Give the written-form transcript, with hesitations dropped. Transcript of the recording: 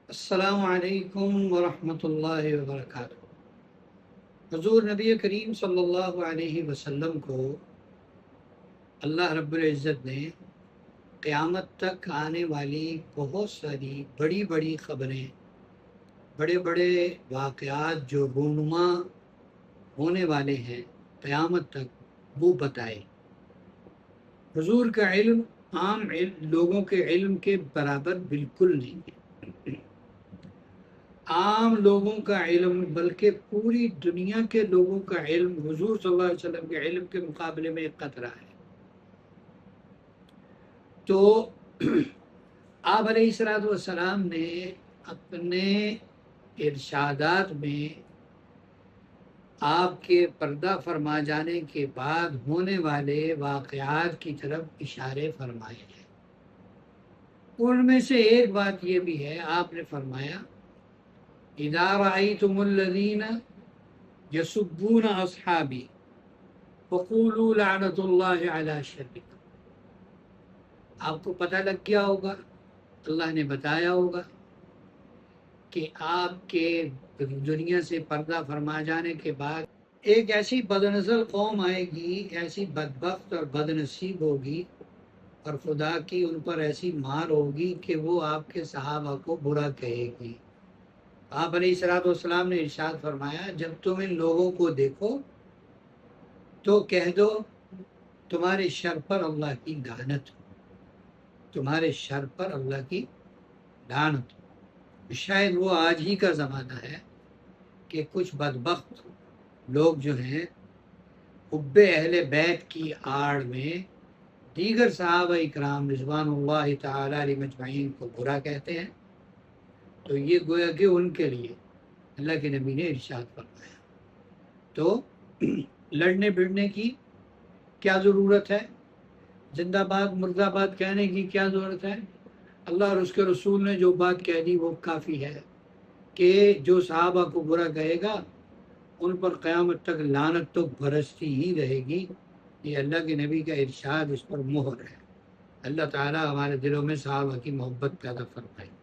السلام علیکم ورحمۃ اللہ وبرکاتہ۔ حضور نبی کریم صلی اللہ علیہ وسلم کو اللہ رب العزت نے قیامت تک آنے والی بہت ساری بڑی بڑی خبریں، بڑے بڑے واقعات جو رونما ہونے والے ہیں قیامت تک، وہ بتائے۔ حضور کا علم عام لوگوں کے علم کے برابر بالکل نہیں ہے۔ عام لوگوں کا علم بلکہ پوری دنیا کے لوگوں کا علم حضور صلی اللہ علیہ وسلم کے علم کے مقابلے میں ایک قطرہ ہے۔ تو آپ علیہ السلام نے اپنے ارشادات میں آپ کے پردہ فرما جانے کے بعد ہونے والے واقعات کی طرف اشارے فرمائے ہیں۔ ان میں سے ایک بات یہ بھی ہے، آپ نے فرمایا اذا رأيتم الذين يسبون اصحابي فقولوا لعنت اللہ علی شرکم۔ آپ کو پتہ لگ گیا ہوگا، اللہ نے بتایا ہوگا کہ آپ کے دنیا سے پردہ فرما جانے کے بعد ایک ایسی بدنظر قوم آئے گی، ایسی بدبخت اور بدنصیب ہوگی، اور خدا کی ان پر ایسی مار ہوگی کہ وہ آپ کے صحابہ کو برا کہے گی۔ آپ علیہ السلام نے ارشاد فرمایا، جب تم ان لوگوں کو دیکھو تو کہہ دو تمہارے شر پر اللہ کی لعنت ہو، تمہارے شر پر اللہ کی لعنت ہو۔ شاید وہ آج ہی کا زمانہ ہے کہ کچھ بدبخت لوگ جو ہیں حب اہل بیت کی آڑ میں دیگر صحابہ اکرام رضوان اللہ تعالی علیہ مجمعین کو برا کہتے ہیں، تو یہ گویا کہ ان کے لیے اللہ کے نبی نے ارشاد فرمایا۔ تو لڑنے بھڑنے کی کیا ضرورت ہے؟ زندہ باد مرد آباد کہنے کی کیا ضرورت ہے؟ اللہ اور اس کے رسول نے جو بات کہہ دی وہ کافی ہے کہ جو صحابہ کو برا کہے گا ان پر قیامت تک لعنت تو برستی ہی رہے گی۔ یہ اللہ کے نبی کا ارشاد، اس پر مہر ہے۔ اللہ تعالی ہمارے دلوں میں صحابہ کی محبت پیدا فرمائے۔